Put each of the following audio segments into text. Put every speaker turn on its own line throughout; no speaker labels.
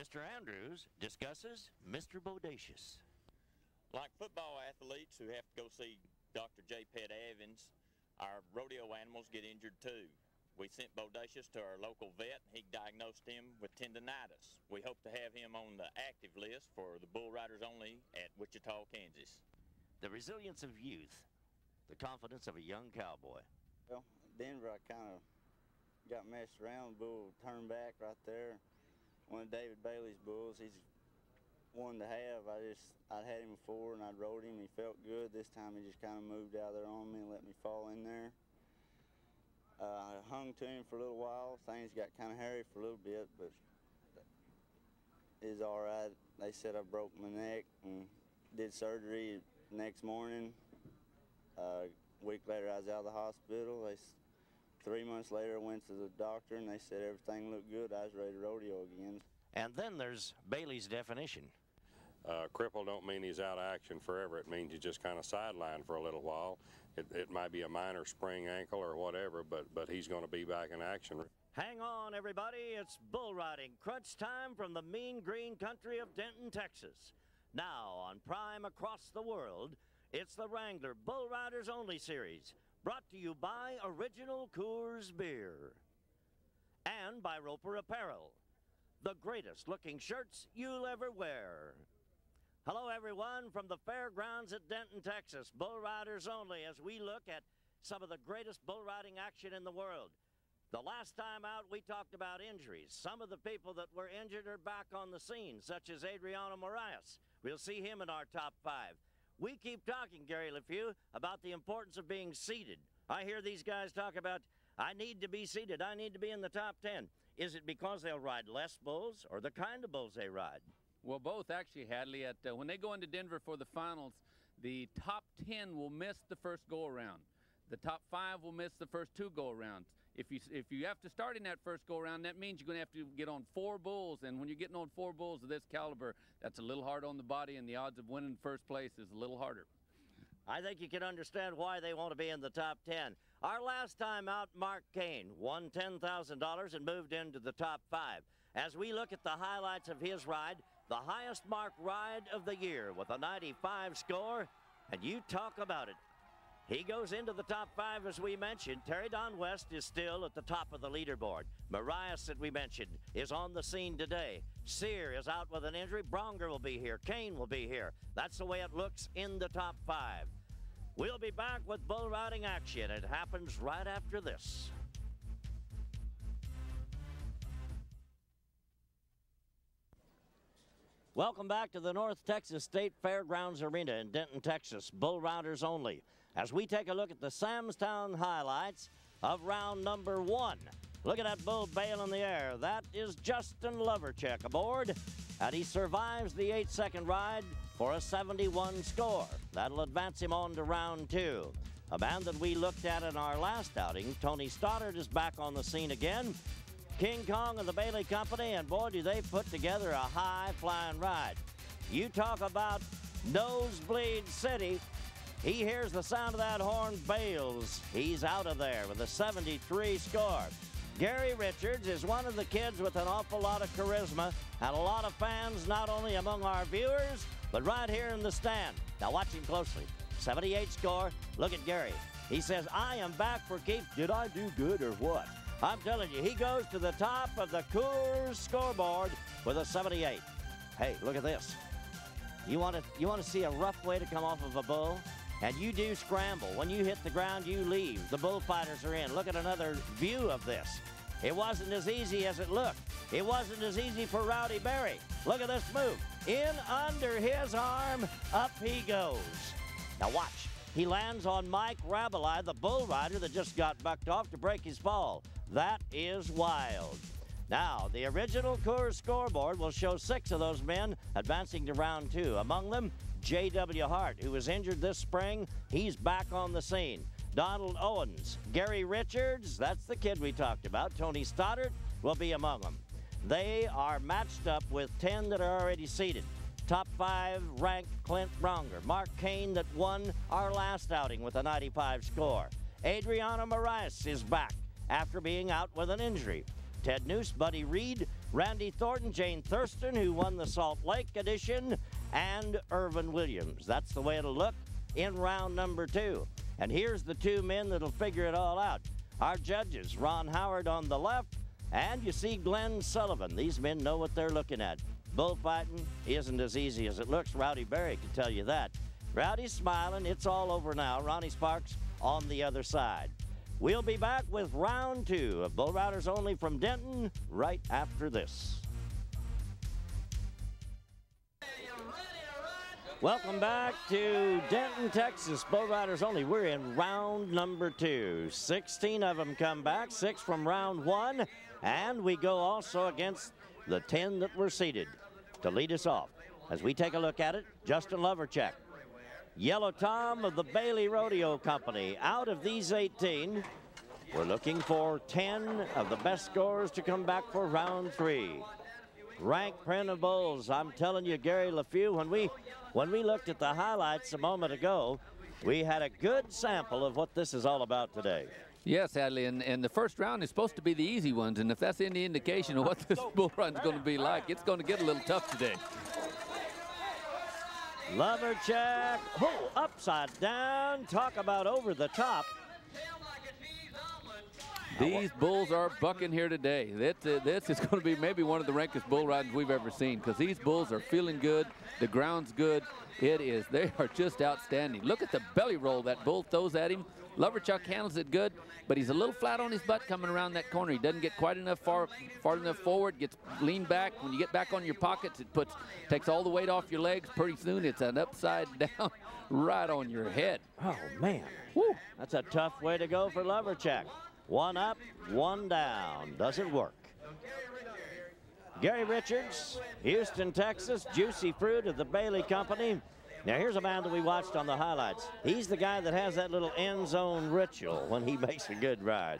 Mr. Andrews discusses Mr. Bodacious.
Like football athletes who have to go see Dr. J. Pet Evans, our rodeo animals get injured too. We sent Bodacious to our local vet. He diagnosed him with tendonitis. We hope to have him on the active list for the bull riders only at Wichita, Kansas.
The resilience of youth, the confidence of a young cowboy.
Well, Denver, I kind of got messed around. The bull turned back right there. One of David Bailey's bulls, he's one to have. I'd had him before and I'd rode him. He felt good. This time he just kind of moved out there on me and let me fall in there. I hung to him for a little while. Things got kind of hairy for a little bit, but it's all right. They said I broke my neck and did surgery next morning. A week later, I was out of the hospital. 3 months later, I went to the doctor, and they said everything looked good. I was ready to rodeo again.
And then there's Bailey's definition.
Cripple don't mean he's out of action forever. It means he's just kind of sidelined for a little while. It might be a minor sprained ankle or whatever, but he's going to be back in action.
Hang on, everybody. It's bull riding crunch time from the mean green country of Denton, Texas. Now on Prime across the world, it's the Wrangler Bull Riders Only Series, brought to you by Original Coors Beer and by Roper Apparel, the greatest looking shirts you'll ever wear. Hello, everyone, from the fairgrounds at Denton, Texas, Bull Riders Only, as we look at some of the greatest bull riding action in the world. The last time out, we talked about injuries. Some of the people that were injured are back on the scene, such as Adriano Moraes. We'll see him in our top 5. We keep talking, Gary LeFew, about the importance of being seated. I hear these guys talk about, I need to be seated, I need to be in the top 10. Is it because they'll ride less bulls or the kind of bulls they ride?
Well, both, actually, Hadley. When they go into Denver for the finals, the top 10 will miss the first go-around. The top 5 will miss the first 2 go-arounds. If you have to start in that first go-around, that means you're going to have to get on 4 bulls, and when you're getting on 4 bulls of this caliber, that's a little hard on the body, and the odds of winning first place is a little harder.
I think you can understand why they want to be in the top 10. Our last time out, Mark Kane won $10,000 and moved into the top 5. As we look at the highlights of his ride, the highest marked ride of the year with a 95 score, and you talk about it. He goes into the top 5, as we mentioned. Terry Don West is still at the top of the leaderboard. Moraes, that we mentioned, is on the scene today. Sear is out with an injury. Bronger will be here. Kane will be here. That's the way it looks in the top 5. We'll be back with bull riding action. It happens right after this. Welcome back to the North Texas State Fairgrounds Arena in Denton, Texas. Bull Riders Only, as we take a look at the Samstown highlights of round number 1. Look at that bull bail in the air. That is Justin Lovercheck aboard, and he survives the 8-second ride for a 71 score. That'll advance him on to round 2. A man that we looked at in our last outing, Tony Stoddard, is back on the scene again. King Kong and the Bailey Company, and boy, do they put together a high-flying ride. You talk about Nosebleed City. He hears the sound of that horn, bails. He's out of there with a 73 score. Gary Richards is one of the kids with an awful lot of charisma and a lot of fans, not only among our viewers, but right here in the stand. Now watch him closely. 78 score. Look at Gary. He says, I am back for keeps. Did I do good or what? I'm telling you, he goes to the top of the Coors scoreboard with a 78. Hey, look at this. You want to see a rough way to come off of a bull? And you do scramble. When you hit the ground, you leave. The bullfighters are in. Look at another view of this. It wasn't as easy as it looked. It wasn't as easy for Rowdy Berry. Look at this move. In under his arm, up he goes. Now watch. He lands on Mike Rabelais, the bull rider that just got bucked off to break his fall. That is wild. Now, the original Coors scoreboard will show 6 of those men advancing to round 2. Among them, J.W. Hart, who was injured this spring. He's back on the scene. Donald Owens, Gary Richards, that's the kid we talked about. Tony Stoddard will be among them. They are matched up with 10 that are already seated. Top 5 ranked Clint Bronger. Mark Kane that won our last outing with a 95 score. Adriano Moraes is back after being out with an injury. Ted Noose, Buddy Reed, Randy Thornton, Jane Thurston, who won the Salt Lake edition, and Irvin Williams. That's the way it'll look in round number 2. And here's the 2 men that'll figure it all out. Our judges, Ron Howard on the left, and you see Glenn Sullivan. These men know what they're looking at. Bullfighting isn't as easy as it looks. Rowdy Berry can tell you that. Rowdy's smiling. It's all over now. Ronnie Sparks on the other side. We'll be back with round 2 of Bull Riders Only from Denton right after this. Welcome back to Denton, Texas. Bull Riders Only. We're in round number 2. 16 of them come back, 6 from round 1. And we go also against the 10 that were seated. To lead us off, as we take a look at it, Justin Lovercheck. Yellow Tom of the Bailey Rodeo Company. Out of these 18, we're looking for 10 of the best scores to come back for round 3. Rank print of bulls. I'm telling you, Gary LeFew, when we looked at the highlights a moment ago, we had a good sample of what this is all about today.
Yes, Hadley, and the first round is supposed to be the easy ones, and if that's any indication of what this bull run's going to be like, it's going to get a little tough today.
Lovercheck, oh, upside down. Talk about over the top.
These bulls are bucking here today. This is going to be maybe one of the rankest bull ridings we've ever seen, because these bulls are feeling good. The ground's good. They are just outstanding. Look at the belly roll that bull throws at him. Loverchuck handles it good, but he's a little flat on his butt coming around that corner. He doesn't get quite enough far enough forward, gets leaned back. When you get back on your pockets, it takes all the weight off your legs. Pretty soon it's an upside down right on your head.
Oh, man. Woo. That's a tough way to go for Lovercheck. 1 up, 1 down. Doesn't work. Gary Richards, Houston, Texas, Juicy Fruit of the Bailey Company. Now, here's a man that we watched on the highlights. He's the guy that has that little end zone ritual when he makes a good ride.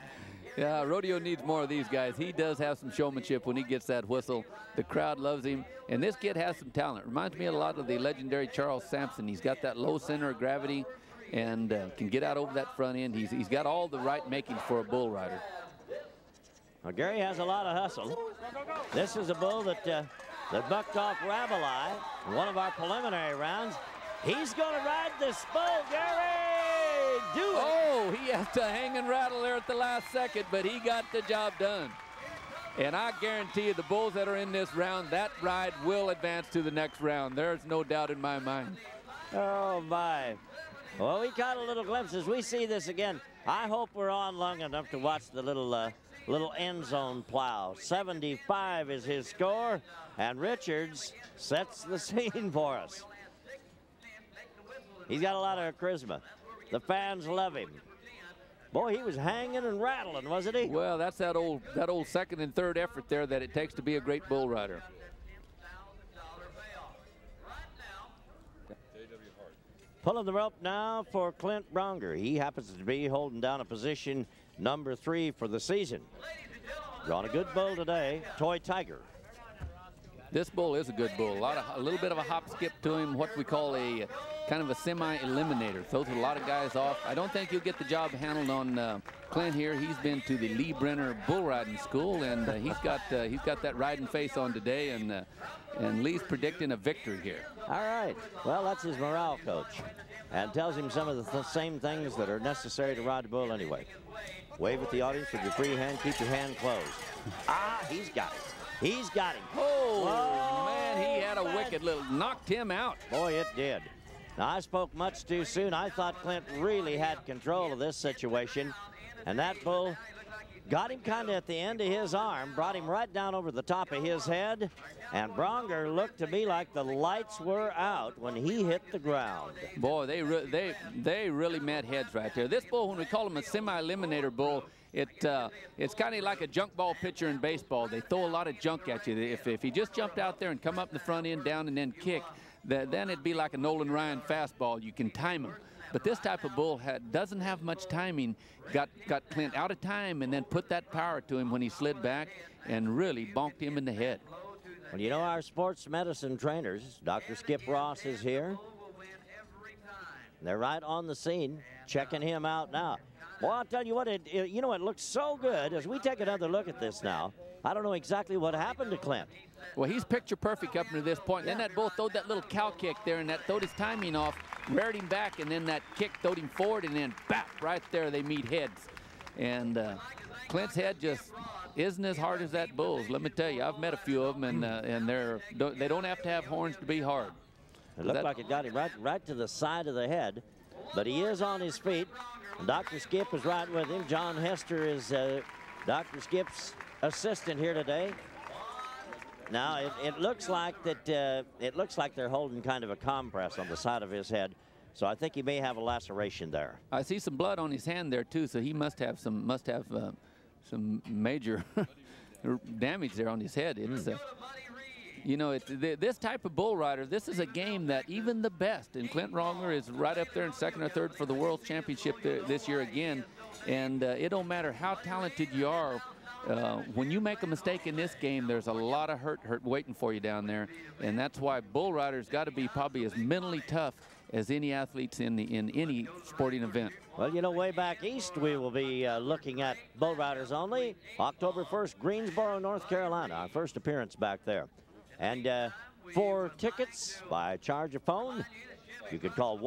Yeah, rodeo needs more of these guys. He does have some showmanship when he gets that whistle. The crowd loves him, and this kid has some talent. Reminds me a lot of the legendary Charles Sampson. He's got that low center of gravity and can get out over that front end. He's got all the right makings for a bull rider.
Well, Gary has a lot of hustle. This is a bull that bucked off Rabelais in one of our preliminary rounds. He's going to ride this bull, Gary! Do it!
Oh, he has to hang and rattle there at the last second, but he got the job done. And I guarantee you the bulls that are in this round, that ride will advance to the next round. There's no doubt in my mind.
Oh, my. Well, we caught a little glimpse as we see this again. I hope we're on long enough to watch the little end zone plow. 75 is his score, and Richards sets the scene for us. He's got a lot of charisma. The fans love him. Boy, he was hanging and rattling, wasn't he?
Well, that's that old second and third effort there that it takes to be a great bull rider.
Pulling the rope now for Clint Bronger. He happens to be holding down a position number 3 for the season. Drawn a good bull today, Toy Tiger.
This bull is a good bull. A little bit of a hop skip to him, what we call a kind of a semi-eliminator. Throws a lot of guys off. I don't think he'll get the job handled on Clint here. He's been to the Lee Brenner bull riding school, and he's got that riding face on today, and Lee's predicting a victory here.
All right. Well, that's his morale coach, and tells him some of the same things that are necessary to ride the bull anyway. Wave at the audience with your free hand. Keep your hand closed. He's got it. He's got him.
Oh, man, he had a wicked little, knocked him out.
Boy, it did. Now, I spoke much too soon. I thought Clint really had control of this situation, and that bull got him kind of at the end of his arm, brought him right down over the top of his head, and Bronger looked to me like the lights were out when he hit the ground.
Boy, they really met heads right there. This bull, when we call him a semi-eliminator bull, it's kind of like a junk ball pitcher in baseball. They throw a lot of junk at you. If he just jumped out there and come up the front end, down, and then kick, then it'd be like a Nolan Ryan fastball. You can time him. But this type of bull doesn't have much timing. Got Clint out of time and then put that power to him when he slid back and really bonked him in the head.
Well, you know, our sports medicine trainers, Dr. Skip Ross is here. They're right on the scene, checking him out now. Well, I'll tell you what, it looks so good as we take another look at this now. I don't know exactly what happened to Clint.
Well, he's picture perfect up to this point. Then that bull throwed that little cow kick there, and that throwed his timing off, reared him back, and then that kick throwed him forward, and then bap, right there they meet heads. And Clint's head just isn't as hard as that bull's. Let me tell you, I've met a few of them, and they don't have to have horns to be hard.
It looked like it got him right to the side of the head, but he is on his feet. Dr. Skip is right with him. John Hester is Dr. Skip's assistant here today. Now it looks like that. It looks like they're holding kind of a compress on the side of his head, so I think he may have a laceration there.
I see some blood on his hand there too, so he must have some major damage there on his head. It's you know, this type of bull rider, this is a game that even the best, and Clint Rogner is right up there in second or third for the World Championship this year again, and it don't matter how talented you are, when you make a mistake in this game, there's a lot of hurt waiting for you down there, and that's why bull riders got to be probably as mentally tough as any athletes in any sporting event.
Well, you know, way back east, we will be looking at bull riders only. October 1st, Greensboro, North Carolina, our first appearance back there. And for tickets by charge of phone, you could call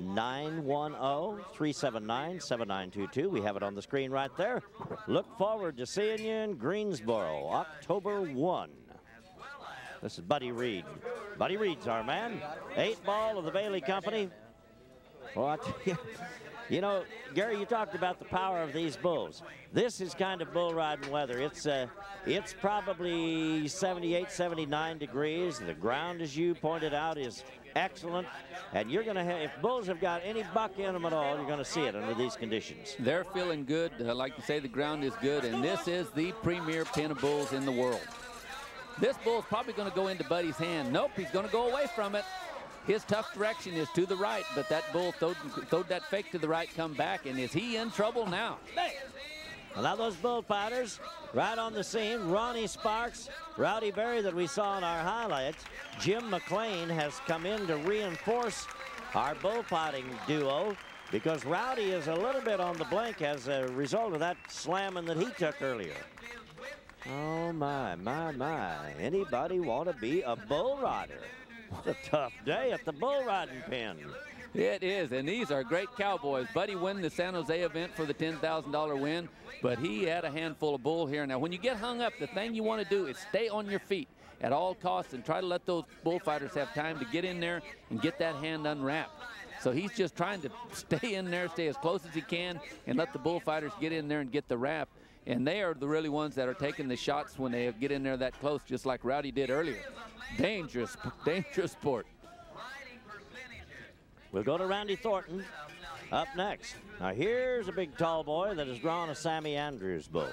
1-910-379-7922. We have it on the screen right there. Look forward to seeing you in Greensboro, October 1. This is Buddy Reed. Buddy Reed's our man. 8-ball of the Bailey Company. What? You know, Gary, you talked about the power of these bulls. This is kind of bull riding weather. It's probably 78, 79 degrees. The ground, as you pointed out, is excellent. And you're going to have, if bulls have got any buck in them at all, you're going to see it under these conditions.
They're feeling good. Like you say, the ground is good. And this is the premier pen of bulls in the world. This bull's probably going to go into Buddy's hand. Nope, he's going to go away from it. His tough direction is to the right, but that bull throwed that fake to the right, come back, and is he in trouble now?
Well, now those bullfighters right on the scene. Ronnie Sparks, Rowdy Berry that we saw in our highlights. Jim McLean has come in to reinforce our bullfighting duo because Rowdy is a little bit on the blink as a result of that slamming that he took earlier. Oh, my. Anybody want to be a bull rider? What a tough day at the bull riding pen.
It is, and these are great cowboys. Buddy won the San Jose event for the $10,000 win, but he had a handful of bull here. Now, when you get hung up, the thing you want to do is stay on your feet at all costs and try to let those bullfighters have time to get in there and get that hand unwrapped. So he's just trying to stay in there, stay as close as he can, and let the bullfighters get in there and get the wrap. And they are the really ones that are taking the shots when they get in there that close, just like Rowdy did earlier. Dangerous sport.
We'll go to Randy Thornton up next. Now here's a big tall boy that has drawn a Sammy Andrews bull.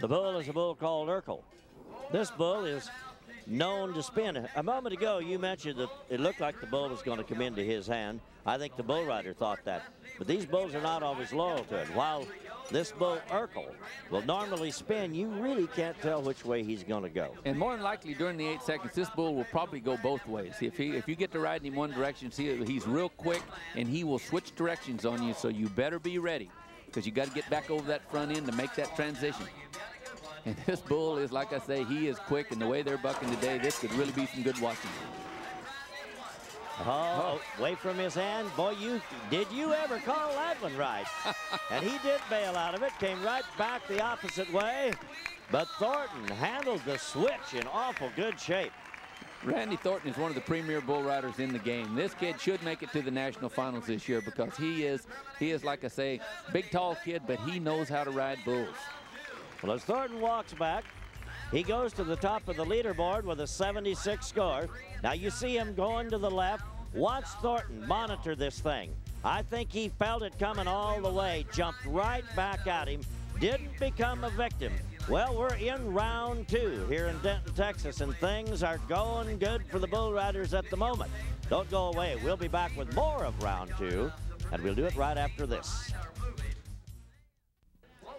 The bull is a bull called Urkel. This bull is known to spin. A moment ago you mentioned that it looked like the bull was going to come into his hand. I think the bull rider thought that. But these bulls are not always loyal to it. While this bull, Urkel, will normally spin, you really can't tell which way he's going to go.
And more than likely, during the 8 seconds, this bull will probably go both ways. If you get to riding him one direction, see, he's real quick, and he will switch directions on you, so you better be ready, because you got to get back over that front end to make that transition. And this bull is, like I say, he is quick, and the way they're bucking today, this could really be some good watching.
Oh, away from his hand. Boy, did you ever call that one right? And he did bail out of it, came right back the opposite way. But Thornton handled the switch in awful good shape.
Randy Thornton is one of the premier bull riders in the game. This kid should make it to the national finals this year because he is, like I say, big, tall kid, but he knows how to ride bulls.
Well, as Thornton walks back, he goes to the top of the leaderboard with a 76 score. Now you see him going to the left. Watch Thornton monitor this thing. I think he felt it coming all the way, jumped right back at him, didn't become a victim. Well, we're in round 2 here in Denton, Texas, and things are going good for the bull riders at the moment. Don't go away. We'll be back with more of round 2, and we'll do it right after this.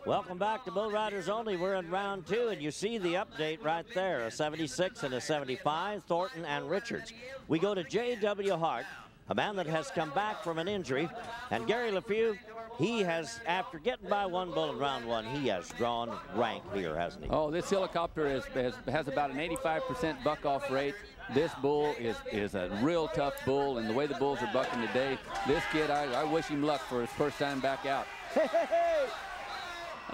Welcome back to Bull Riders Only. We're in round 2, and you see the update right there, a 76 and a 75, Thornton and Richards. We go to J.W. Hart, a man that has come back from an injury. And Gary Lefew, he has, after getting by one bull in round one, he has drawn rank here, hasn't he?
Oh, this helicopter has about an 85% buck-off rate. This bull is a real tough bull, and the way the bulls are bucking today, this kid, I wish him luck for his first time back out.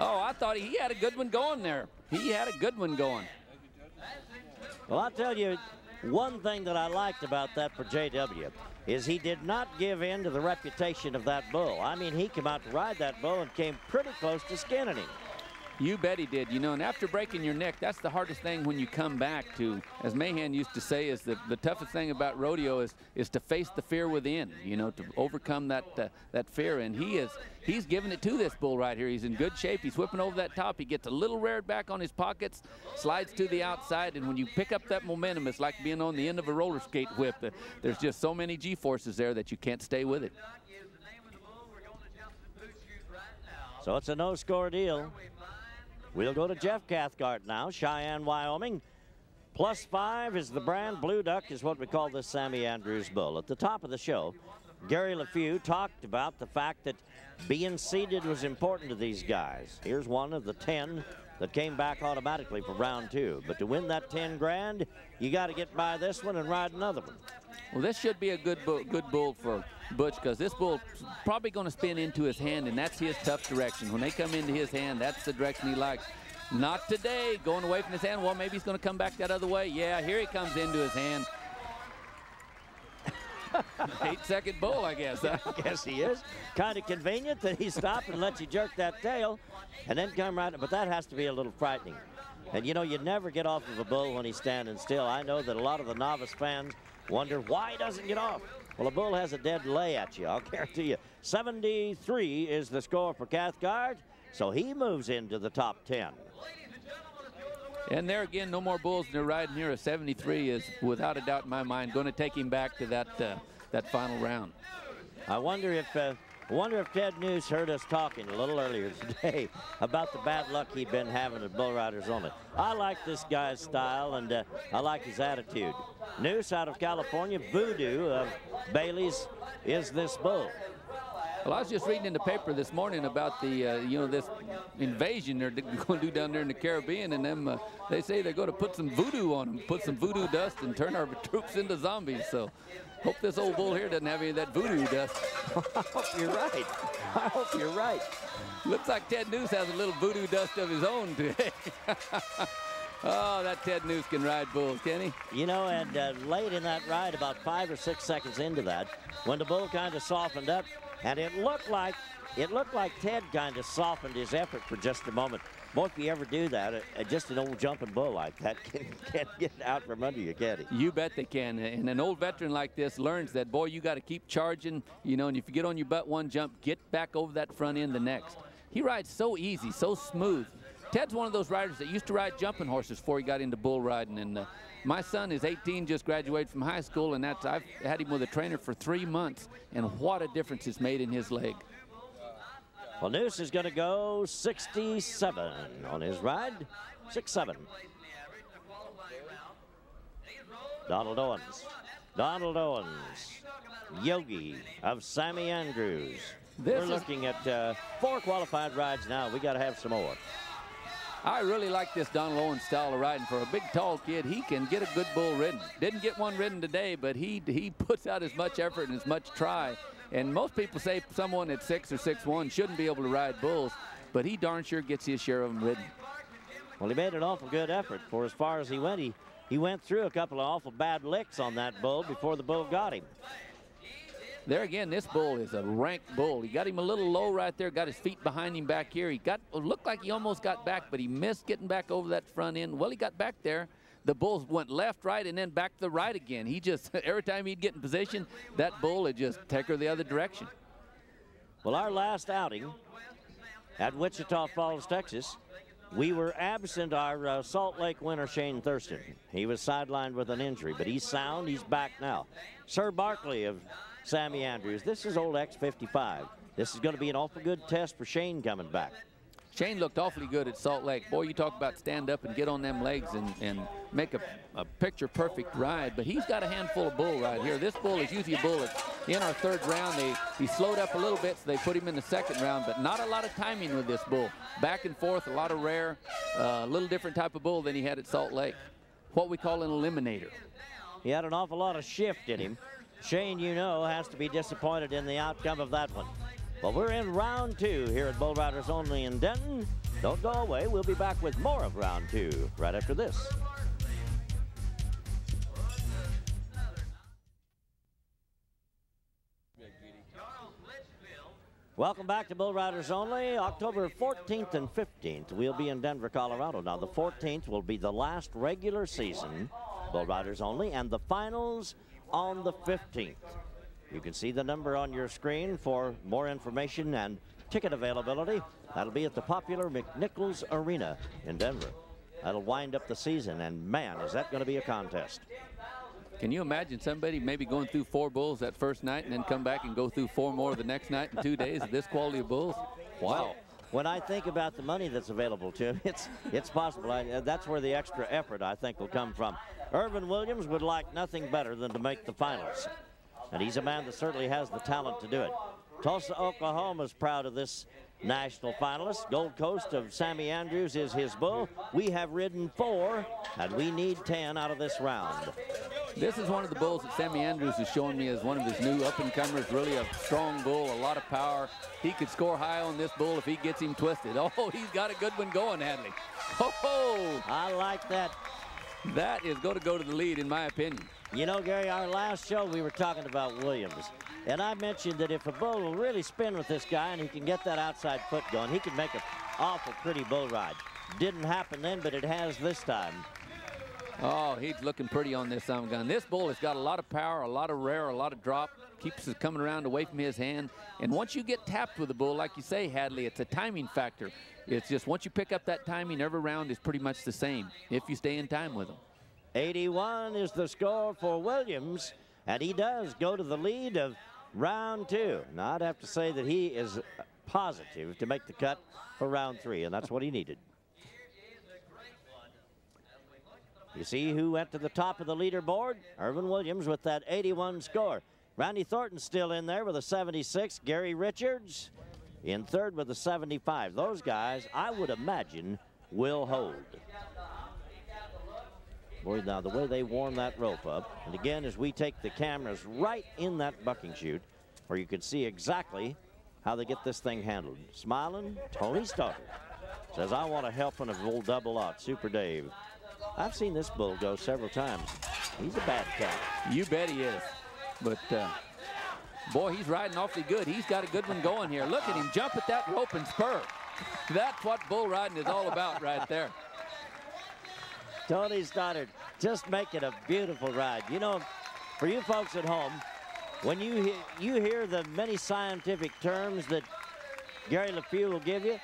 Oh, I thought he had a good one going there. He had a good one going.
Well, I'll tell you, one thing that I liked about that for JW is he did not give in to the reputation of that bull. I mean, he came out to ride that bull and came pretty close to skinning him.
You bet he did, you know, and after breaking your neck, that's the hardest thing when you come back to, as Mahan used to say, is the toughest thing about rodeo is to face the fear within, you know, to overcome that fear, and he's giving it to this bull right here. He's in good shape. He's whipping over that top. He gets a little reared back on his pockets, slides to the outside, and when you pick up that momentum, it's like being on the end of a roller skate whip. There's just so many G-forces there that you can't stay with it.
So it's a no-score deal. We'll go to Jeff Cathcart now, Cheyenne, Wyoming. +5 is the brand. Blue Duck is what we call this Sammy Andrews bull. At the top of the show, Gary Lefew talked about the fact that being seeded was important to these guys. Here's one of the 10 that came back automatically for round 2. But to win that 10 grand, you got to get by this one and ride another one.
Well, this should be a good bull for Butch, because this bull probably going to spin into his hand, and that's his tough direction. When they come into his hand, that's the direction he likes. Not today, going away from his hand. Well, maybe he's going to come back that other way. Yeah, here he comes into his hand. 8-second bull, I guess.
I guess he is. Kind of convenient that he stopped and let you jerk that tail and then come right. But that has to be a little frightening. And, you know, you never get off of a bull when he's standing still. I know that a lot of the novice fans wonder why he doesn't get off. Well, a bull has a dead lay at you, I'll guarantee you. 73 is the score for Cathcart, so he moves into the top 10.
And there again, no more bulls than they're riding here. A 73 is, without a doubt in my mind, going to take him back to that final round.
I wonder if Ted News heard us talking a little earlier today about the bad luck he'd been having at Bull Riders Only. I like this guy's style, and I like his attitude. News out of California, Voodoo of Bailey's is this bull.
Well, I was just reading in the paper this morning about the, you know, this invasion they're going to do down there in the Caribbean, and them, they say they're going to put some voodoo on them, put some voodoo dust and turn our troops into zombies. So hope this old bull here doesn't have any of that voodoo dust.
I hope you're right. I hope you're right.
Looks like Ted News has a little voodoo dust of his own today. Oh, that Ted News can ride bulls, can he?
You know, and late in that ride, about 5 or 6 seconds into that, when the bull kind of softened up, and it looked like Ted kind of softened his effort for just a moment. Boy, if you ever do that, just an old jumping bull like that can't get out from under you, can he?
You bet they can. And an old veteran like this learns that, boy, you got to keep charging, you know, and if you get on your butt one jump, get back over that front end the next. He rides so easy, so smooth. Ted's one of those riders that used to ride jumping horses before he got into bull riding. And my son is 18, just graduated from high school, and I've had him with a trainer for 3 months, and what a difference it's made in his leg.
Well, Noose is going to go 67 on his ride. 6-7. Donald Owens. Donald Owens. Yogi of Sammy Andrews. We're looking at 4 qualified rides now. We got to have some more.
I really like this Donald Owens style of riding. For a big, tall kid, he can get a good bull ridden. Didn't get one ridden today, but he puts out as much effort and as much try. And most people say someone at 6 or 6'1" shouldn't be able to ride bulls, but he darn sure gets his share of them ridden.
Well, he made an awful good effort for as far as he went. He went through a couple of awful bad licks on that bull before the bull got him.
There again, this bull is a ranked bull. He got him a little low right there, got his feet behind him back here. Looked like he almost got back, but he missed getting back over that front end. Well, he got back there. The bull went left, right, and then back to the right again. He just, every time he'd get in position, that bull would just take her the other direction.
Well, our last outing at Wichita Falls, Texas, we were absent our Salt Lake winner, Shane Thurston. He was sidelined with an injury, but he's sound. He's back now. Sir Barkley of Sammy Andrews. This is old X55. This is going to be an awful good test for Shane coming back.
Shane looked awfully good at Salt Lake. Boy, you talk about stand up and get on them legs and make a picture-perfect ride. But he's got a handful of bull right here. This bull is usually a bull that's in our third round. He slowed up a little bit, so they put him in the second round, but not a lot of timing with this bull. Back and forth, a lot of rare, a little different type of bull than he had at Salt Lake. What we call an eliminator.
He had an awful lot of shift in him. Shane, you know, has to be disappointed in the outcome of that one. But we're in round 2 here at Bull Riders Only in Denton. Don't go away. We'll be back with more of round 2 right after this. Welcome back to Bull Riders Only. October 14th and 15th, we'll be in Denver, Colorado. Now, the 14th will be the last regular season Bull Riders Only, and the finals on the 15th. You can see the number on your screen for more information and ticket availability. That'll be at the popular McNichols Arena in Denver. That'll wind up the season, and man, is that going to be a contest.
Can you imagine somebody maybe going through 4 bulls that first night and then come back and go through 4 more the next night in 2 days of this quality of bulls? Wow.
When I think about the money that's available to him, it's possible. That's where the extra effort, I think, will come from. Irvin Williams would like nothing better than to make the finals. And he's a man that certainly has the talent to do it. Tulsa, Oklahoma is proud of this national finalist. Gold Coast of Sammy Andrews is his bull. We have ridden 4, and we need 10 out of this round.
This is one of the bulls that Sammy Andrews is showing me as one of his new up-and-comers, really a strong bull, a lot of power. He could score high on this bull if he gets him twisted. Oh, he's got a good one going, Hadley. Oh,
I like that.
That is going to go to the lead, in my opinion.
You know, Gary, our last show we were talking about Williams, and I mentioned that if a bull will really spin with this guy and he can get that outside foot going, he can make an awful pretty bull ride. Didn't happen then, but it has this time.
Oh, he's looking pretty on this gun. This bull has got a lot of power, a lot of rear, a lot of drop, keeps it coming around away from his hand. And once you get tapped with a bull, like you say, Hadley, it's a timing factor. It's just once you pick up that timing, every round is pretty much the same if you stay in time with him.
81 is the score for Williams, and he does go to the lead of round 2. Now, I'd have to say that he is positive to make the cut for round 3, and that's what he needed. You see who went to the top of the leaderboard? Irvin Williams with that 81 score. Randy Thornton still in there with a 76. Gary Richards in third with a 75. Those guys, I would imagine, will hold. Boy, now the way they warm that rope up, and again, as we take the cameras right in that bucking chute, where you can see exactly how they get this thing handled. Smiling, Tony Stoddard says, I want to help in a old double out. Super Dave. I've seen this bull go several times. He's a bad cat.
You bet he is. But, boy, he's riding awfully good. He's got a good one going here. Look at him jump at that rope and spur. That's what bull riding is all about right there.
Tony Stoddard just making a beautiful ride. You know, for you folks at home, when you hear the many scientific terms that Gary LeFew will give you,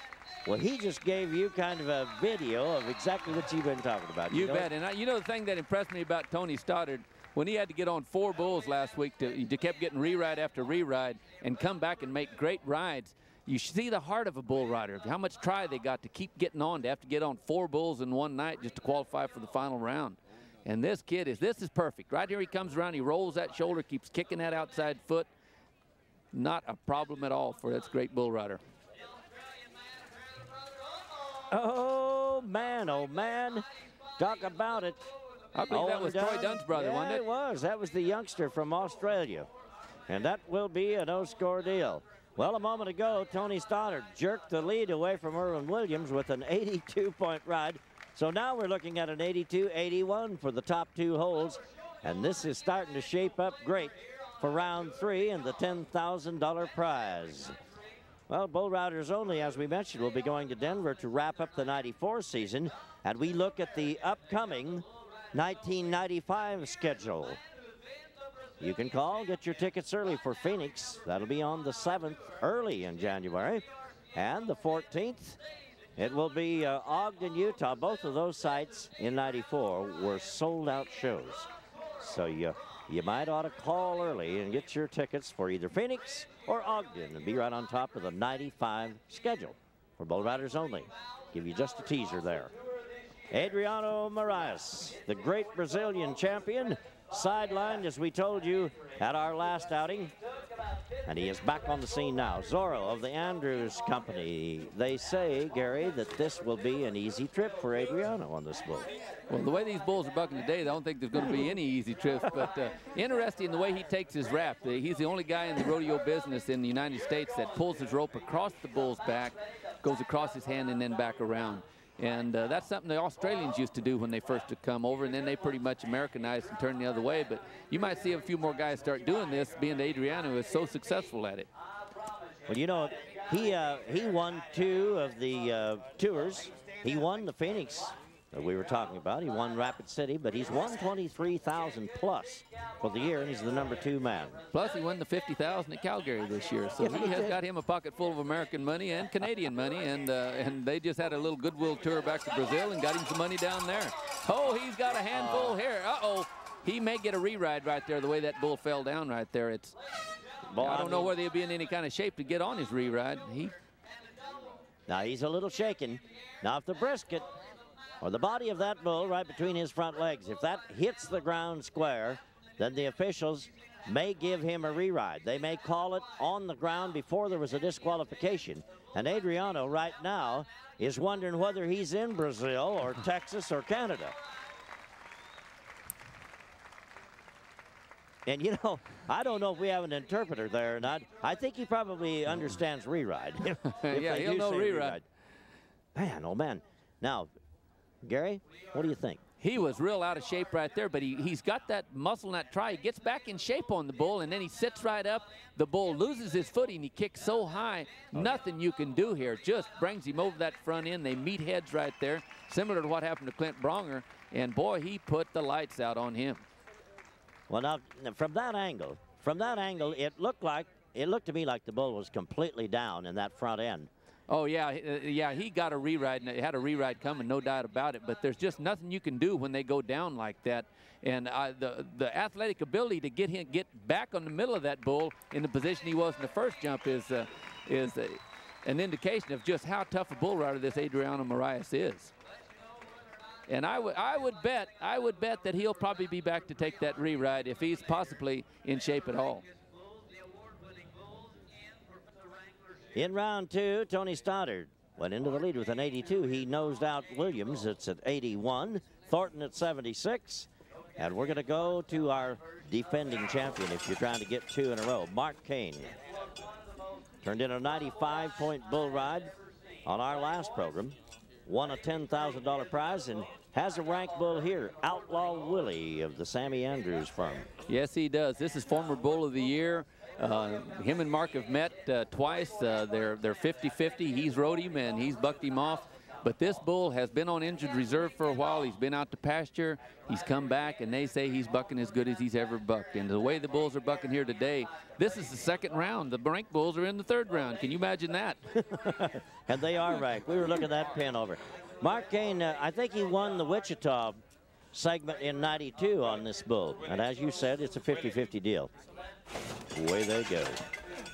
well, he just gave you kind of a video of exactly what you've been talking about.
You bet. And you know the thing that impressed me about Tony Stoddard, when he had to get on 4 bulls last week, he kept getting re-ride after re-ride and come back and make great rides. You see the heart of a bull rider, how much try they got to keep getting on, to have to get on 4 bulls in one night just to qualify for the final round. And this kid this is perfect. Right here he comes around, he rolls that shoulder, keeps kicking that outside foot. Not a problem at all for this great bull rider.
Oh, man, talk about it.
I believe that was Troy Dunn's brother, wasn't it?
It was. That was the youngster from Australia. And that will be a no-score deal. Well, a moment ago, Tony Stoddard jerked the lead away from Irvin Williams with an 82-point ride. So now we're looking at an 82-81 for the top 2 holes. And this is starting to shape up great for round 3 and the $10,000 prize. Well, Bull Riders Only, as we mentioned, will be going to Denver to wrap up the 94 season. And we look at the upcoming 1995 schedule. You can call, get your tickets early for Phoenix. That'll be on the 7th, early in January. And the 14th, it will be Ogden, Utah. Both of those sites in 94 were sold-out shows. So you might ought to call early and get your tickets for either Phoenix or Ogden and be right on top of the 95 schedule for Bull Riders Only. Give you just a teaser there. Adriano Moraes, the great Brazilian champion, sidelined, as we told you at our last outing, And he is back on the scene now. Zorro of the Andrews Company. They say, Gary, that this will be an easy trip for Adriano on this bull.
Well, the way these bulls are bucking today, I don't think there's going to be any easy trips. But interesting the way he takes his wrap. He's the only guy in the rodeo business in the United States that pulls his rope across the bull's back, goes across his hand, and then back around. And that's something the Australians used to do when they first come over, and then they pretty much Americanized and turned the other way. But you might see a few more guys start doing this, being that Adriano is so successful at it.
Well, you know, he won 2 of the tours. He won the Phoenix that we were talking about. He won Rapid City, but he's won $23,000 plus for the year, and he's the #2 man.
Plus, he won the $50,000 at Calgary this year, so he has got him a pocket full of American money and Canadian money, and they just had a little goodwill tour back to Brazil and got him some money down there. Oh, he's got a handful here. Uh-oh. He may get a re-ride right there, the way that bull fell down right there. It's, boy, I don't know whether he'll be in any kind of shape to get on his re-ride.
Now, he's a little shaken. Now, if the brisket or the body of that bull right between his front legs, if that hits the ground square, then the officials may give him a re-ride. They may call it on the ground before there was a disqualification. And Adriano right now is wondering whether he's in Brazil or Texas or Canada. And, you know, I don't know if we have an interpreter there or not. I think he probably understands re-ride.
Yeah, he'll know re-ride.
Man, oh, man. Now, Gary, what do you think?
He was real out of shape right there, but he's got that muscle in that try. He gets back in shape on the bull, and then he sits right up. The bull loses his footing. He kicks so high, nothing you can do here. Just brings him over that front end. They meet heads right there, similar to what happened to Clint Bronger. And, boy, he put the lights out on him.
Well, now, from that angle, it looked to me like the bull was completely down in that front end.
Oh, yeah, he got a re-ride, and had a re-ride coming, no doubt about it. But there's just nothing you can do when they go down like that. And the athletic ability to get back on the middle of that bull in the position he was in the first jump is an indication of just how tough a bull rider this Adriano Moraes is. And I would bet that he'll probably be back to take that re-ride if he's possibly in shape at all.
In round 2, Tony Stoddard went into the lead with an 82. He nosed out Williams. It's at 81. Thornton at 76. And we're going to go to our defending champion if you're trying to get 2 in a row. Mark Kane turned in a 95-point bull ride on our last program. Won a $10,000 prize and has a ranked bull here, Outlaw Willie of the Sammy Andrews firm.
Yes, he does. This is former Bull of the Year. Him and Mark have met twice. They're 50-50. He's rode him and he's bucked him off. But this bull has been on injured reserve for a while. He's been out to pasture. He's come back, and they say he's bucking as good as he's ever bucked. And the way the bulls are bucking here today, this is the 2nd round. The ranked bulls are in the 3rd round. Can you imagine that?
And they are ranked. We were looking at that pin over. Mark Kane, I think he won the Wichita segment in '92 on this bull. And as you said, it's a 50-50 deal. Away they go.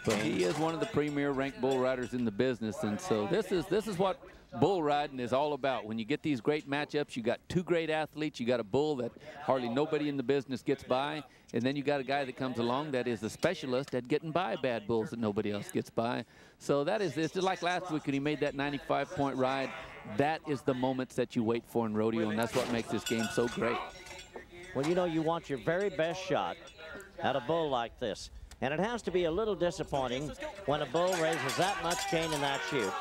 But he is one of the premier ranked bull riders in the business, and so this is what bull riding is all about. When you get these great matchups, you got 2 great athletes, you got a bull that hardly nobody in the business gets by, and then you got a guy that comes along that is a specialist at getting by bad bulls that nobody else gets by. So that is this. Just like last week when he made that 95-point ride, that is the moments that you wait for in rodeo, and that's what makes this game so great.
Well, you know, you want your very best shot at a bull like this. And it has to be a little disappointing when a bull raises that much cane in that chute.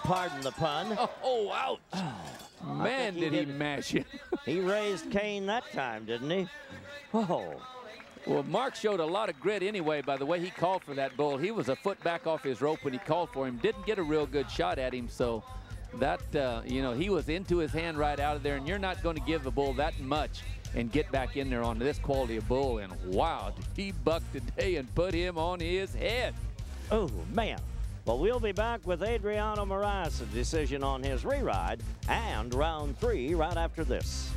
Pardon the pun.
Oh, ouch. Man, did he mash him.
He raised cane that time, didn't he? Oh.
Well, Mark showed a lot of grit anyway by the way he called for that bull. He was a foot back off his rope when he called for him. Didn't get a real good shot at him, so that, you know, he was into his hand right out of there, and you're not going to give a bull that much and get back in there on this quality of bull. And wow, he bucked today and put him on his head.
Oh, man. Well, we'll be back with Adriano Moraes' decision on his re-ride and round 3 right after this.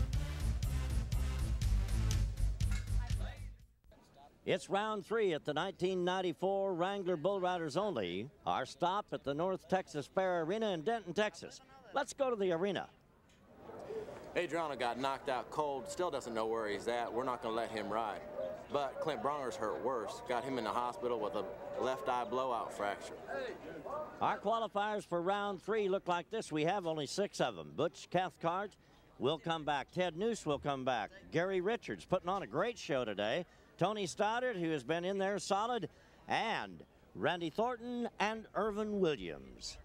It's round 3 at the 1994 Wrangler Bull Riders Only. Our stop at the North Texas Fair Arena in Denton, Texas. Let's go to the arena.
Adriano got knocked out cold, still doesn't know where he's at. We're not going to let him ride. But Clint Bronger's hurt worse. Got him in the hospital with a left eye blowout fracture.
Our qualifiers for round 3 look like this. We have only 6 of them. Butch Cathcart will come back. Ted Noose will come back. Gary Richards putting on a great show today. Tony Stoddard, who has been in there solid, and Randy Thornton and Irvin Williams.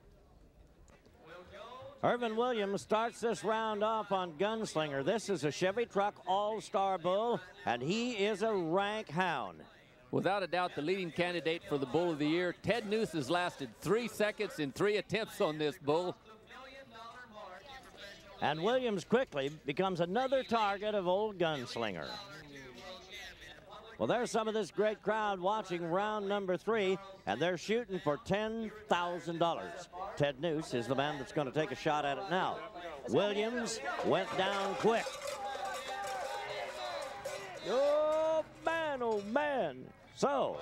Irvin Williams starts this round off on Gunslinger. This is a Chevy Truck All-Star Bull, and he is a rank hound.
Without a doubt, the leading candidate for the Bull of the Year. Ted Noose has lasted 3 seconds in 3 attempts on this bull.
And Williams quickly becomes another target of old Gunslinger. Well, there's some of this great crowd watching round number 3, and they're shooting for $10,000. Ted Noose is the man that's going to take a shot at it now. Williams went down quick. Oh, man. So,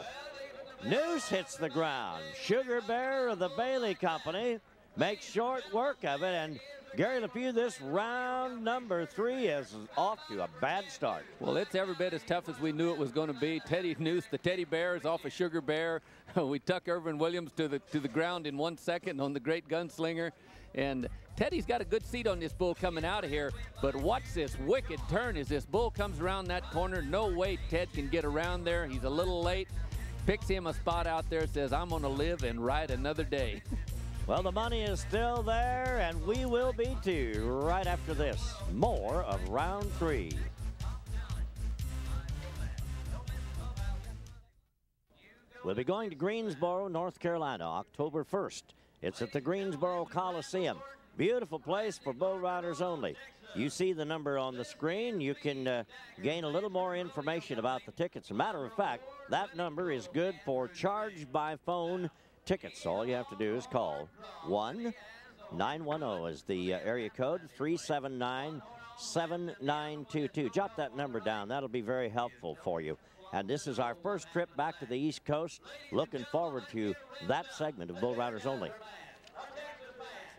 Noose hits the ground. Sugar Bear of the Bailey Company makes short work of it, and Gary LePew, this round number 3 is off to a bad start.
Well, it's every bit as tough as we knew it was going to be. Teddy Noose, the Teddy Bear, is off a Sugar Bear. We tuck Irvin Williams to the ground in 1 second on the great Gunslinger. And Teddy's got a good seat on this bull coming out of here. But watch this wicked turn as this bull comes around that corner. No way Ted can get around there. He's a little late. Picks him a spot out there, says, I'm going to live and ride another day.
Well, the money is still there, and we will be too right after this. More of round 3. We'll be going to Greensboro, North Carolina, October 1st. It's at the Greensboro Coliseum. Beautiful place for bull riders only. You see the number on the screen. You can gain a little more information about the tickets. As a matter of fact, that number is good for charge by phone tickets. All you have to do is call 1-910 is the area code, 379-7922. Jot that number down. That'll be very helpful for you. And this is our first trip back to the East Coast. Looking forward to that segment of Bull Riders Only.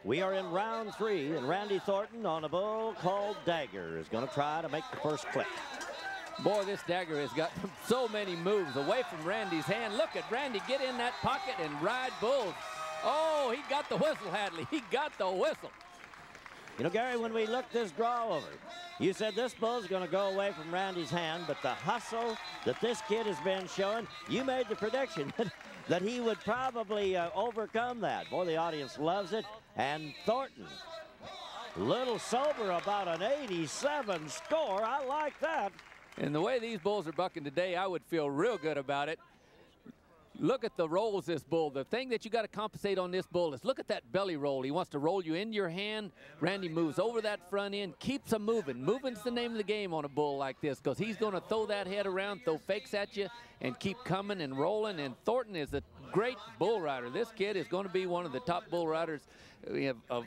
We are in round 3, and Randy Thornton on a bull called Dagger is going to try to make the first click.
Boy, this Dagger has got so many moves away from Randy's hand. Look at Randy get in that pocket and ride bulls. Oh, he got the whistle, Hadley. He got the whistle.
You know, Gary, when we looked this draw over, you said this bull's going to go away from Randy's hand, but the hustle that this kid has been showing, you made the prediction that he would probably overcome that. Boy, the audience loves it. And Thornton, little sober about an 87 score. I like that.
And the way these bulls are bucking today, I would feel real good about it. Look at the rolls this bull. The thing that you got to compensate on this bull is look at that belly roll. He wants to roll you into your hand. Randy moves over that front end, keeps them moving. Moving's the name of the game on a bull like this because he's going to throw that head around, throw fakes at you, and keep coming and rolling. And Thornton is a great bull rider. This kid is going to be one of the top bull riders of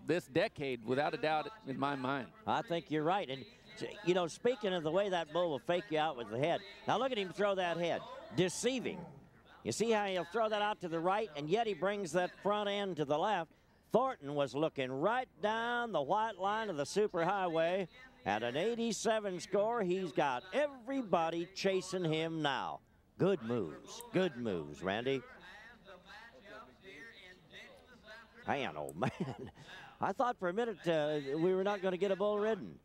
this decade, without a doubt, in my mind.
I think you're right. And you know, speaking of the way that bull will fake you out with the head, now look at him throw that head. Deceiving. You see how he'll throw that out to the right, and yet he brings that front end to the left. Thornton was looking right down the white line of the superhighway. At an 87 score, he's got everybody chasing him now. Good moves, Randy. Man, oh man. I thought for a minute we were not going to get a bull ridden.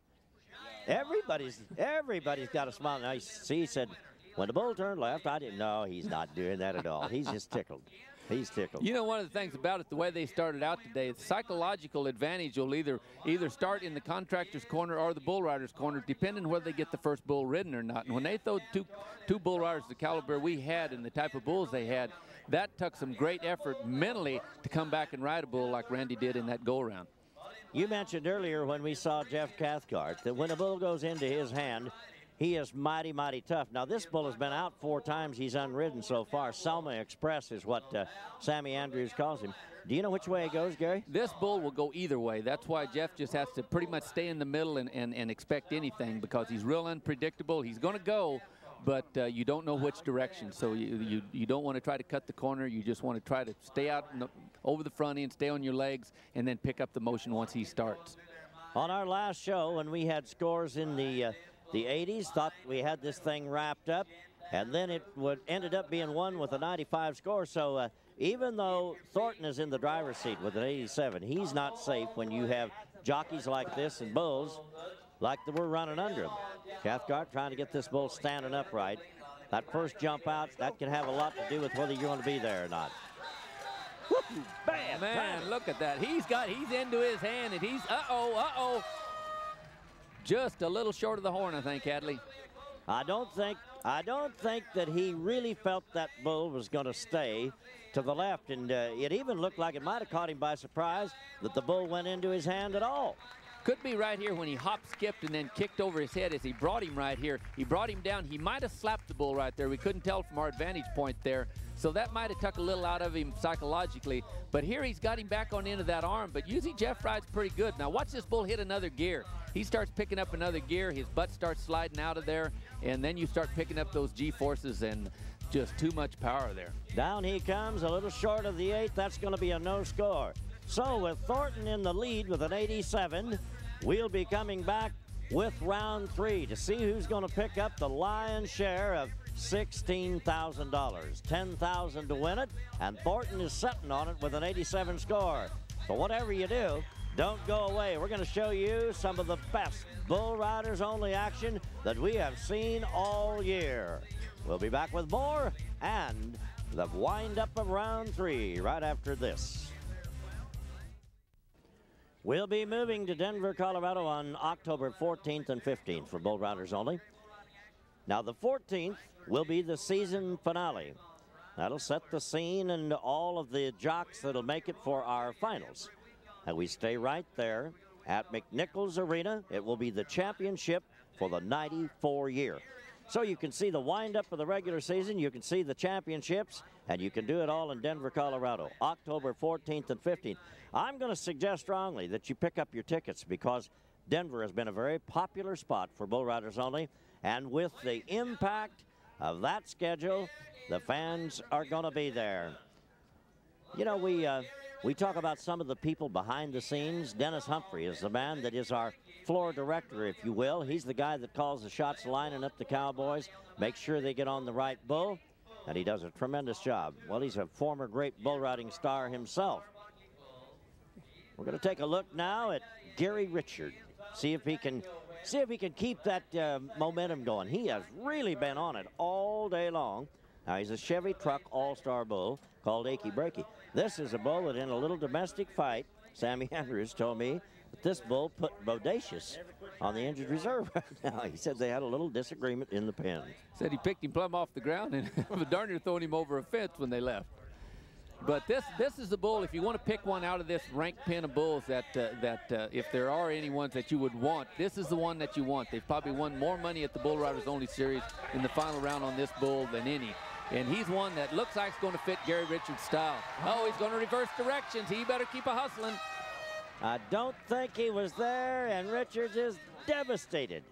Everybody's got a smile. Now, see, he said, when the bull turned left, I didn't know. He's not doing that at all. He's just tickled. He's tickled.
You know, one of the things about it, the way they started out today, the psychological advantage will either start in the contractor's corner or the bull rider's corner, depending on whether they get the first bull ridden or not. And when they throw two bull riders the caliber we had and the type of bulls they had, that took some great effort mentally to come back and ride a bull like Randy did in that go-around.
You mentioned earlier when we saw Jeff Cathcart that when a bull goes into his hand, he is mighty, mighty tough. Now, this bull has been out 4 times. He's unridden so far. Selma Express is what Sammy Andrews calls him. Do you know which way it goes, Gary?
This bull will go either way. That's why Jeff just has to pretty much stay in the middle and expect anything because he's real unpredictable. He's going to go, but you don't know which direction. So you don't want to try to cut the corner. You just want to try to stay out over the front end, stay on your legs, and then pick up the motion once he starts.
On our last show, when we had scores in the the 80s, thought we had this thing wrapped up, and then it ended up being won with a 95 score. So even though Thornton is in the driver's seat with an 87, he's not safe when you have jockeys like this and bulls like that we're running under him. Cathcart trying to get this bull standing upright. That first jump out, that can have a lot to do with whether you're going to be there or not. Bam,
man, look at that. He's into his hand, and he's, uh-oh. Just a little short of the horn, I think, Hadley.
I don't think that he really felt that bull was going to stay to the left, and it even looked like it might have caught him by surprise that the bull went into his hand at all.
Could be right here when he hop skipped and then kicked over his head as he brought him right here. He brought him down. He might have slapped the bull right there. We couldn't tell from our vantage point there. So that might have took a little out of him psychologically. But here he's got him back on into that arm. But usually Jeff rides pretty good. Now watch this bull hit another gear. He starts picking up another gear. His butt starts sliding out of there. And then you start picking up those G-forces and just too much power there.
Down he comes, a little short of the 8. That's going to be a no score. So with Thornton in the lead with an 87, we'll be coming back with round 3 to see who's going to pick up the lion's share of $16,000. $10,000 to win it, and Thornton is sitting on it with an 87 score. So whatever you do, don't go away. We're going to show you some of the best Bull Riders Only action that we have seen all year. We'll be back with more and the wind-up of round 3 right after this. We'll be moving to Denver, Colorado on October 14th and 15th for Bull Riders Only. Now the 14th will be the season finale. That'll set the scene and all of the jocks that'll make it for our finals. And we stay right there at McNichols Arena. It will be the championship for the 94 year. So you can see the wind-up of the regular season, you can see the championships, and you can do it all in Denver, Colorado, October 14th and 15th. I'm going to suggest strongly that you pick up your tickets because Denver has been a very popular spot for Bull Riders Only, and with the impact of that schedule, the fans are going to be there. You know, we talk about some of the people behind the scenes. Dennis Humphrey is the man that is our floor director, if you will. He's the guy that calls the shots lining up the cowboys, makes sure they get on the right bull, and he does a tremendous job. Well, he's a former great bull riding star himself. We're going to take a look now at Gary Richard, see if he can keep that momentum going. He has really been on it all day long. Now, he's a Chevy truck all-star bull called Achy Breaky. This is a bull that in a little domestic fight, Sammy Andrews told me that this bull put Bodacious on the injured reserve right now. He said they had a little disagreement in the pen.
Said he picked him plumb off the ground and darn near throwing him over a fence when they left. But this is the bull, if you want to pick one out of this ranked pen of bulls that if there are any ones that you would want, this is the one that you want. They've probably won more money at the Bull Riders Only Series in the final round on this bull than any. And he's one that looks like it's going to fit Gary Richards' style. Oh, he's going to reverse directions. He better keep a hustling.
I don't think he was there, and Richards is devastated.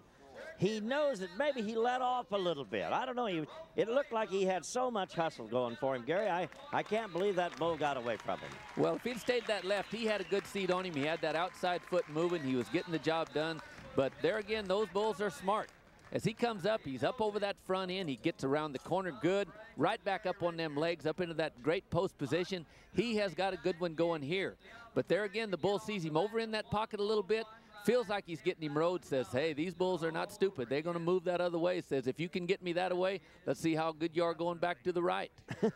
He knows that maybe he let off a little bit. I don't know. It looked like he had so much hustle going for him, Gary. I can't believe that bull got away from him.
Well, if he'd stayed that left, he had a good seat on him. He had that outside foot moving. He was getting the job done. But there again, those bulls are smart. As he comes up, he's up over that front end. He gets around the corner good, right back up on them legs, up into that great post position. He has got a good one going here. But there again, the bull sees him over in that pocket a little bit. Feels like he's getting him rode, says, hey, these bulls are not stupid. They're going to move that other way. Says, if you can get me that away, let's see how good you are going back to the right.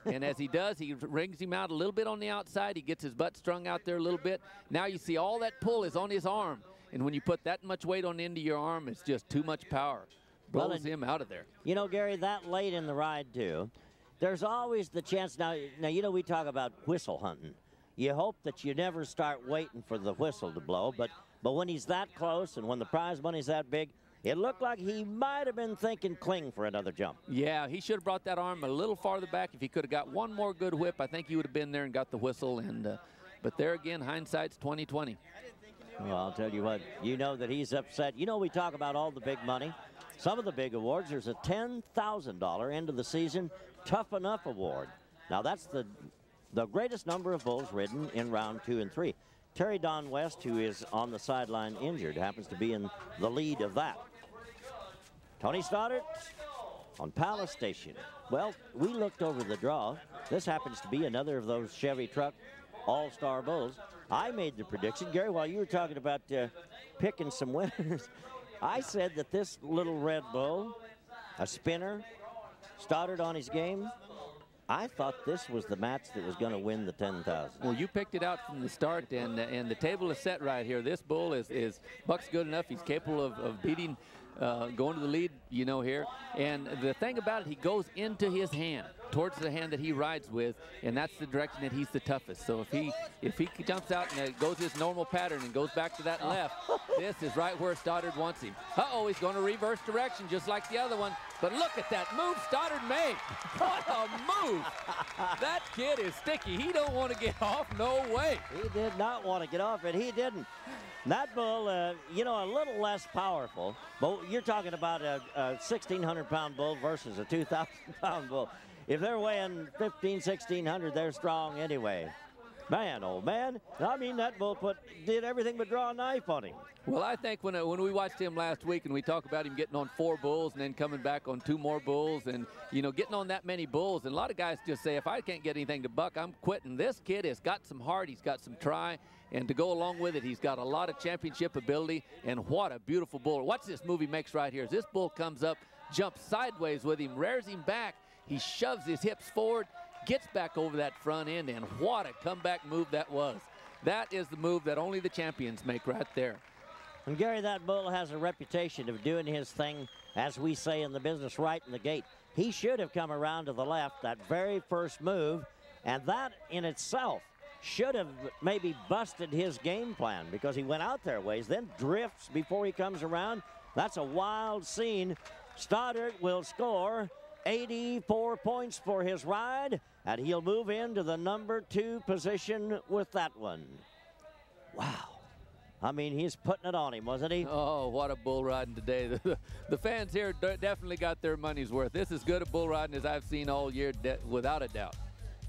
And as he does, he rings him out a little bit on the outside. He gets his butt strung out there a little bit. Now you see all that pull is on his arm. And when you put that much weight on the end of your arm, it's just too much power. Blows him out of there.
You know, Gary, that late in the ride, too, there's always the chance. Now, you know, we talk about whistle hunting. You hope that you never start waiting for the whistle to blow, but when he's that close and when the prize money's that big, it looked like he might have been thinking cling for another jump.
Yeah, he should have brought that arm a little farther back. If he could have got one more good whip, I think he would have been there and got the whistle. And but there again, hindsight's 20/20.
Well, I'll tell you what, you know that he's upset. You know, we talk about all the big money. Some of the big awards, there's a $10,000 end of the season Tough Enough award. Now, that's the greatest number of bulls ridden in round 2 and 3. Terry Don West, who is on the sideline injured, happens to be in the lead of that. Tony Stoddart on Palace Station. Well, we looked over the draw. This happens to be another of those Chevy truck all-star bulls. I made the prediction. Gary, while you were talking about picking some winners, I said that this little red bull, a spinner, Stoddart on his game, I thought this was the match that was going to win the 10,000.
Well, you picked it out from the start, and the table is set right here. This bull is Buck's good enough. He's capable of beating, going to the lead, you know, here. And the thing about it, he goes into his hand, towards the hand that he rides with, and that's the direction that he's the toughest. So if he jumps out and goes his normal pattern and goes back to that left, this is right where Stoddart wants him. Uh-oh, he's going to reverse direction just like the other one. But look at that move Stoddart made. What a move. That kid is sticky. He don't want to get off. No way.
He did not want to get off, and he didn't. That bull, you know, a little less powerful, but you're talking about a 1,600-pound bull versus a 2,000-pound bull. If they're weighing 1,600, they're strong anyway. Man, oh man, I mean, that bull did everything but draw a knife on him.
Well, I think when we watched him last week and we talk about him getting on 4 bulls and then coming back on 2 more bulls and, you know, getting on that many bulls, and a lot of guys just say, if I can't get anything to Buck, I'm quitting. This kid has got some heart, he's got some try, and to go along with it, he's got a lot of championship ability, and what a beautiful bull. Watch this move he makes right here. As this bull comes up, jumps sideways with him, rears him back, he shoves his hips forward, gets back over that front end, and what a comeback move that was. That is the move that only the champions make right there.
And Gary, that bull has a reputation of doing his thing, as we say in the business, right in the gate. He should have come around to the left, that very first move, and that in itself should have maybe busted his game plan, because he went out there ways, then drifts before he comes around. That's a wild scene. Stoddart will score 84 points for his ride, and he'll move into the number 2 position with that one. Wow. I mean, he's putting it on him, wasn't he?
Oh, what a bull riding today. The fans here definitely got their money's worth. This is as good a bull riding as I've seen all year, without a doubt.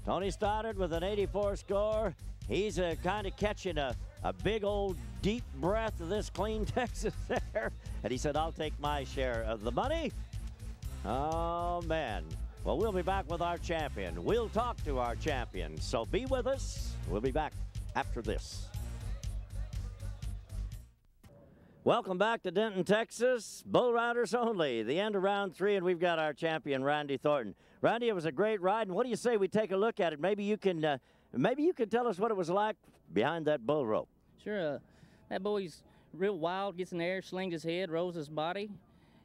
Tony Stoddart with an 84 score. He's kind of catching a big old deep breath of this clean Texas air. And he said, I'll take my share of the money. Oh, man. Well, we'll be back with our champion. We'll talk to our champion. So be with us. We'll be back after this. Welcome back to Denton, Texas. Bull Riders only. The end of round 3, and we've got our champion, Randy Thornton. Randy, it was a great ride, and what do you say we take a look at it? Maybe you can tell us what it was like behind that bull rope.
Sure. That boy's real wild, gets in the air, slings his head, rolls his body,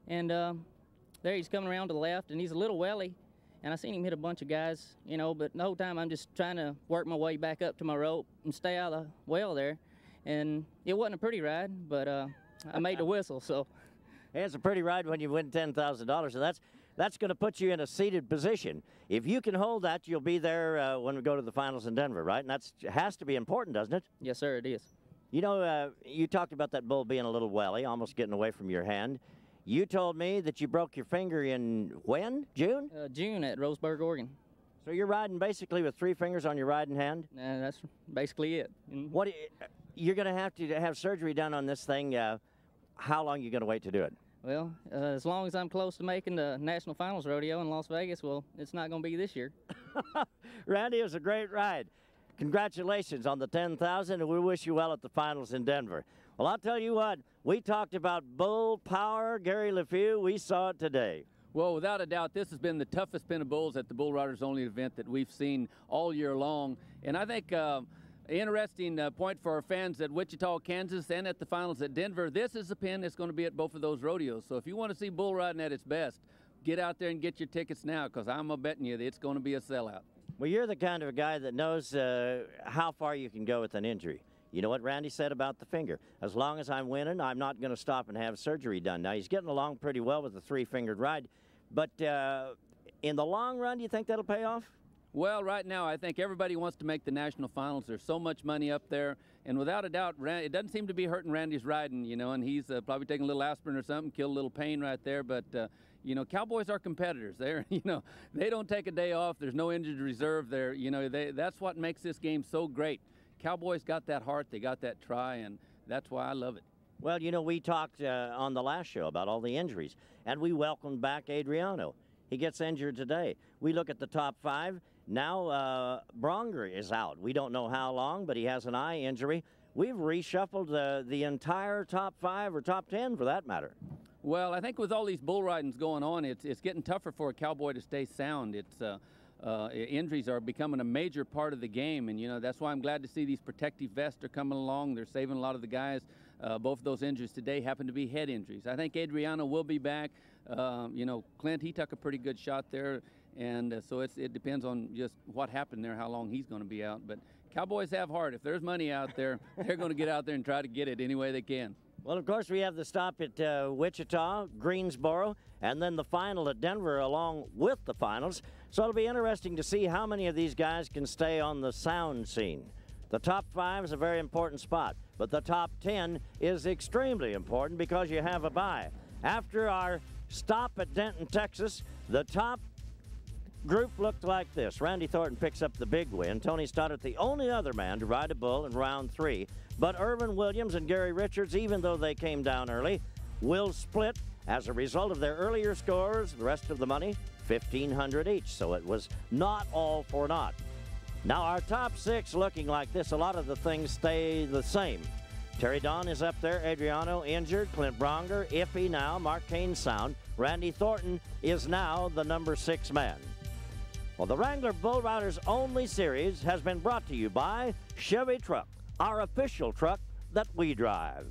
and there he's coming around to the left, and he's a little welly, and I seen him hit a bunch of guys, you know, but the whole time I'm just trying to work my way back up to my rope and stay out of the well there, and it wasn't a pretty ride, but I made the whistle, so.
Hey, it's a pretty ride when you win $10,000, so that's going to put you in a seated position. If you can hold that, you'll be there when we go to the finals in Denver, right? And that has to be important, doesn't it?
Yes, sir, it is.
You know, you talked about that bull being a little welly, almost getting away from your hand. You told me that you broke your finger in when? June?
June at Roseburg, Oregon.
So you're riding basically with 3 fingers on your riding hand?
That's basically it.
What you're going to have surgery done on this thing. How long are you going to wait to do it?
Well, as long as I'm close to making the National Finals Rodeo in Las Vegas, well, it's not going to be this year.
Randy, it was a great ride. Congratulations on the 10,000, and we wish you well at the finals in Denver. Well, I'll tell you what, we talked about bull power, Gary LeFew. We saw it today.
Well, without a doubt, this has been the toughest pen of bulls at the Bull Riders Only event that we've seen all year long. And I think interesting point for our fans at Wichita, Kansas, and at the finals at Denver. This is a pen that's going to be at both of those rodeos. So if you want to see bull riding at its best, get out there and get your tickets now, because I'm betting you that it's going to be a sellout.
Well, you're the kind of a guy that knows how far you can go with an injury. You know what Randy said about the finger. As long as I'm winning, I'm not going to stop and have surgery done. Now, he's getting along pretty well with the 3-fingered ride. But in the long run, do you think that'll pay off?
Well, right now, I think everybody wants to make the national finals. There's so much money up there. And without a doubt, it doesn't seem to be hurting Randy's riding, you know, and he's probably taking a little aspirin or something, kill a little pain right there. But, you know, Cowboys are competitors. They're, you know, they don't take a day off. There's no injured reserve there. You know, that's what makes this game so great. Cowboys got that heart. They got that try, and that's why I love it.
Well, you know, we talked on the last show about all the injuries, and we welcomed back Adriano. He gets injured today. We look at the top 5. Now Bronger is out. We don't know how long, but he has an eye injury. We've reshuffled the entire top 5 or top 10 for that matter.
Well, I think with all these bull ridings going on, it's getting tougher for a cowboy to stay sound. Injuries are becoming a major part of the game, and you know that's why I'm glad to see these protective vests are coming along. They're saving a lot of the guys. Both of those injuries today happen to be head injuries. I think Adriano will be back. You know, Clint, he took a pretty good shot there, and so it depends on just what happened there, how long he's going to be out. But Cowboys have heart. If there's money out there, they're going to get out there and try to get it any way they can.
Well, of course, we have the stop at Wichita, Greensboro, and then the final at Denver along with the finals. So it'll be interesting to see how many of these guys can stay on the sound scene. The top 5 is a very important spot, but the top 10 is extremely important because you have a bye. After our stop at Denton, Texas, the top group looked like this. Randy Thornton picks up the big win. Tony Stoddart, the only other man to ride a bull in round 3. But Irvin Williams and Gary Richards, even though they came down early, will split as a result of their earlier scores. The rest of the money, $1,500 each. So it was not all for naught. Now our top 6 looking like this. A lot of the things stay the same. Terry Don is up there. Adriano injured. Clint Bronger iffy now. Mark Kane sound. Randy Thornton is now the number 6 man. Well, the Wrangler Bull Riders Only Series has been brought to you by Chevy Truck, our official truck that we drive.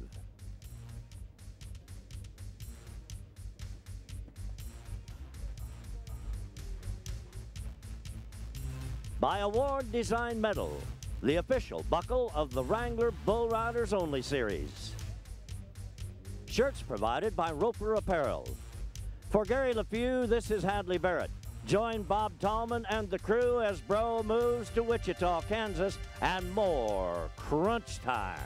By Award Design Medal, the official buckle of the Wrangler Bull Riders Only Series. Shirts provided by Roper Apparel. For Gary LeFew, this is Hadley Barrett. Join Bob Tallman and the crew as Bro moves to Wichita, Kansas, and more Crunch Time.